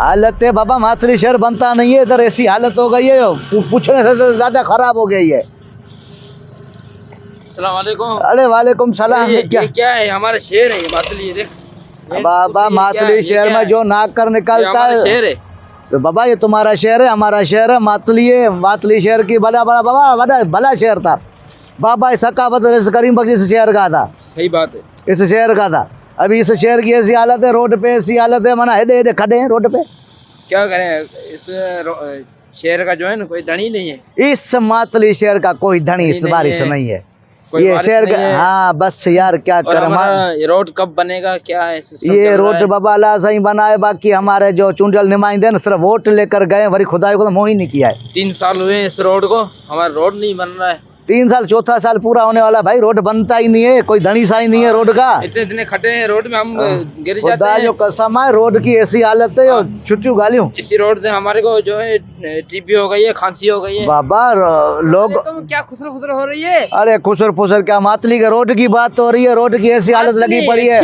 हालत है बाबा, मातली शहर बनता नहीं है इधर, ऐसी हालत हो गई है पूछने से तो ज्यादा खराब हो गई है। अस्सलाम वालेकुम। अरे वालेकुम सलाम। ये क्या है? हमारा शहर है ये मातली, ये देख बाबा मातली शहर में जो नाक कर निकलता है शहर है। तो बाबा ये तुम्हारा शहर है, हमारा शहर है मातली है। मातली शहर की भला बड़ा बाबा बड़ा भला शहर था बाबा, इस सकावत करीम बख्श इस शहर का था। सही बात है, इस शहर का था। अभी इस शहर की ऐसी हालत है, रोड पे ऐसी हालत है, मना हेदे खड़े हैं रोड पे। क्या करें, इस शहर का जो है ना कोई धनी नहीं है। इस मातली शहर का कोई धनी इस बारिश नहीं है, ये शहर का। हाँ बस यार क्या कर, ये रोड कब बनेगा, क्या है ये रोड बाबा अल्लाह सही बनाए। बाकी हमारे जो चुंडल निमाइंदे न सिर्फ वोट लेकर गए, वरी खुदाई को तो मोह ही नहीं किया है। 3 साल हुए इस रोड को, हमारा रोड नहीं बन रहा है। 3 साल, चौथा साल पूरा होने वाला भाई, रोड बनता ही नहीं है, कोई धनी सा ही नहीं है रोड का। इतने खटे हैं रोड में, हम गिर जाते हैं। जो कसम है रोड की ऐसी हालत है, छुट्टी गालियों इसी रोड से हमारे को जो है टीबी हो गई है, खांसी हो गई है बाबा। लोग क्या खुसर खुसर हो रही है। अरे खुसर फुसर क्या, मातली के रोड की बात हो रही है। रोड की ऐसी हालत लगी पड़ी है,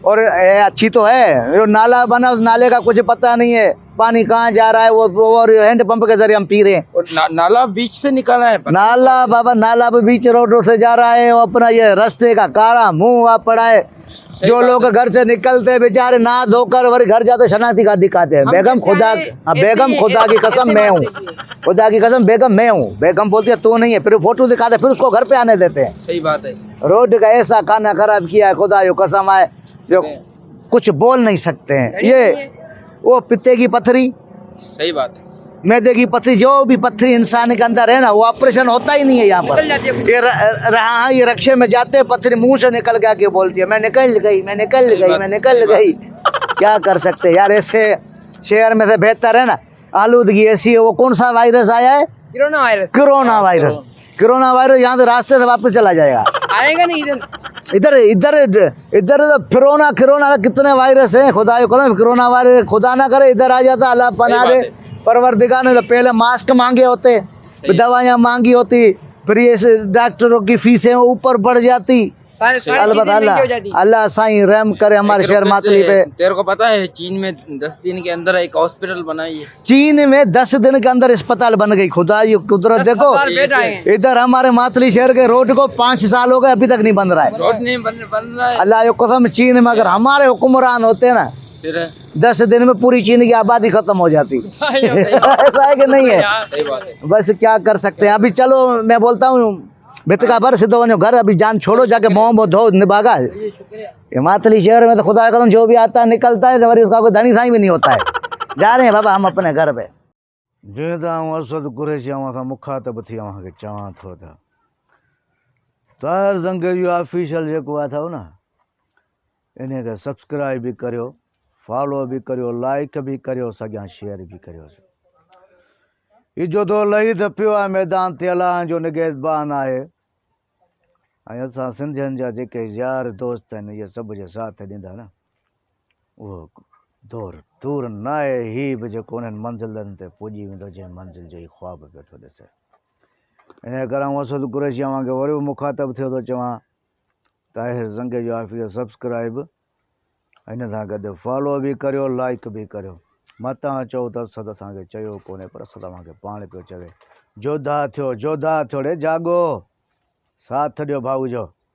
और अच्छी तो है। जो नाला बना उस नाले का कुछ पता नहीं है, पानी कहाँ जा रहा है वो और हैंड पंप के जरिए हम पी रहे हैं। और नाला बीच से निकला है, नाला बाबा, नाला भी बीच रोड से जा रहा है। और अपना ये रास्ते का कारा मुंह आ पड़ा है। जो लोग घर से निकलते बेचारे नहा धोकर वही घर जाते शनाती का दिखाते हैं। बेगम खुदा, बेगम खुदा की कसम मैं हूँ, खुदा की कसम बेगम मैं हूँ। बेगम बोलती है तू नहीं है, फिर फोटो दिखाते फिर उसको घर पे आने देते हैं। सही बात है। रोड का ऐसा खाना खराब किया है, खुदा जो कसम आए, जो कुछ बोल नहीं सकते हैं। ये वो पित्ते की पथरी, सही बात है, मैदे की पथरी, जो भी पथरी इंसान के अंदर है ना, वो ऑपरेशन होता ही नहीं है यहाँ पर। ये रक्षे में जाते हैं, पथरी मुंह से निकल के आके बोलती है मैं निकल गई, मैं निकल गई, मैं निकल गई। क्या कर सकते हैं यार, ऐसे शहर में से बेहतर है ना आलूदगी ऐसी है। वो कौन सा वायरस आया है? Corona virus. Corona virus, corona virus यहाँ से रास्ते से वापस चला जाएगा, आएगा नहीं इधर। इधर इधर इधर फिरोना खिरोना कितने वायरस हैं, खुदा कोरोना वायरस खुदा ना करे इधर आ जाता, अल्लाह पना दे परवरदिगार ने। तो पहले मास्क मांगे होते, दवाइयाँ मांगी होती, फिर ये डॉक्टरों की फीसें ऊपर बढ़ जाती। अल्लाह साईं रहम करे हमारे शहर मातली पे। तेरे को पता है चीन में 10 दिन के अंदर एक हॉस्पिटल बनाई है। चीन में 10 दिन के अंदर अस्पताल बन गई। खुदा ये कुदरत देखो, इधर हमारे मातली शहर के रोड को 5 साल हो गए अभी तक नहीं बन रहा है। रोड नहीं बन रहा है। अल्लाह जो कसम, चीन में अगर हमारे हुक्मरान होते ना 10 दिन में पूरी चीन की आबादी खत्म हो जाती। ऐसा है कि नहीं है? बस क्या कर सकते हैं। अभी चलो मैं बोलता हूँ बेतका भर सिद्धो बनो घर, अभी जान छोड़ो, जाके मोह धो निभागा। ये मातली शहर में तो खुदा कसम जो भी आता है निकलता है, उसका कोई धनी साई भी नहीं होता है। जा रहे हैं बाबा हम अपने घर पे। मुखातब थी के चवां थो था ताहिर ज़ंगेजो ऑफिशियल जेको अथव न, इन के सब्सक्राइब भी करियो, फॉलो भी करियो, लाइक भी करियो, सॻियां शेयर भी करियो। इजो तो लही त पियो आहे मैदान ते, अलाह जो निगहबान आहे। ऐं असां सिंधियुनि जा जेके यार दोस्त आहिनि, इहे सभु जे साथ ॾींदा न, उहो दूर न आहे। ही बि जेको उन्हनि मंज़िलनि ते पुॼी वेंदो जंहिं मंज़िल जो ई ख़्वाब पियो थो ॾिसे। इन करे आउं असद कुरैशी खे वरी बि मुखातब थियो थो चवां, ताहिर ज़ंगेजो ऑफिस सब्सक्राइब, हिन सां गॾु फॉलो बि करियो, लाइक भी करियो। मतां चओ त असद असांखे चयो कोन्हे, पर असद तव्हांखे पाण पियो चवे जोधा थियो रे जागो, साथ ॾियो भाऊ जो।